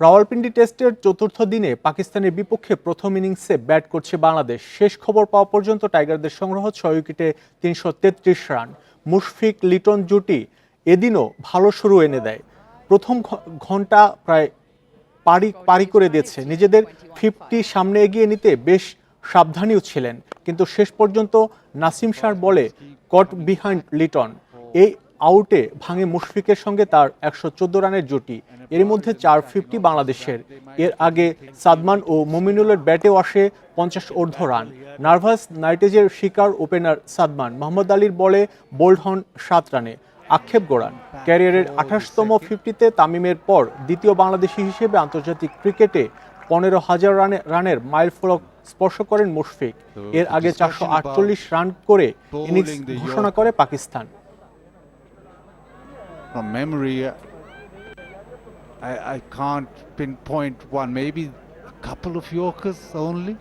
রাওয়ালপিন্ডি টেস্টের চতুর্থ দিনে পাকিস্তানের বিপক্ষে প্রথম ইনিংসে ব্যাট করছে বাংলাদেশ। শেষ খবর পাওয়া পর্যন্ত টাইগারদের সংগ্রহ ৬ উইকেটে ৩৩৩ রান। মুশফিক লিটন জুটি এদিনও ভালো শুরু এনে দেয়। প্রথম ঘন্টা প্রায় পারি করে দিয়েছে। নিজেদের 50 সামনে এগিয়ে নিতে বেশ সাবধানীও ছিলেন, কিন্তু শেষ পর্যন্ত নাসিম শাহর বলে কট বিহাইন্ড লিটন। এই আউটে ভাঙে মুশফিকের সঙ্গে তার ১১৪ রানের জুটি। এর মধ্যে 450 বাংলাদেশের। এর আগে সাদমান ও মুমিনুলের ব্যাটেও আসে 50 ঊর্ধ্ব রান। নার্ভাস নাইটেজের শিকার ওপেনার সাদমান মোহাম্মদ আলীর বলে বোল্ড হন 7 রানে। আক্ষেপ গোড়ান ক্যারিয়ারের ২৮তম 50-তে তামিমের পর দ্বিতীয় বাংলাদেশি হিসেবে আন্তর্জাতিক ক্রিকেটে ১৫,০০০ রানের মাইল ফলক স্পর্শ করেন মুশফিক। এর আগে ৪৪৮ রান করে ইনিংস ঘোষণা করে Pakistan. From memory, I can't pinpoint one, maybe a couple of Yorkers only.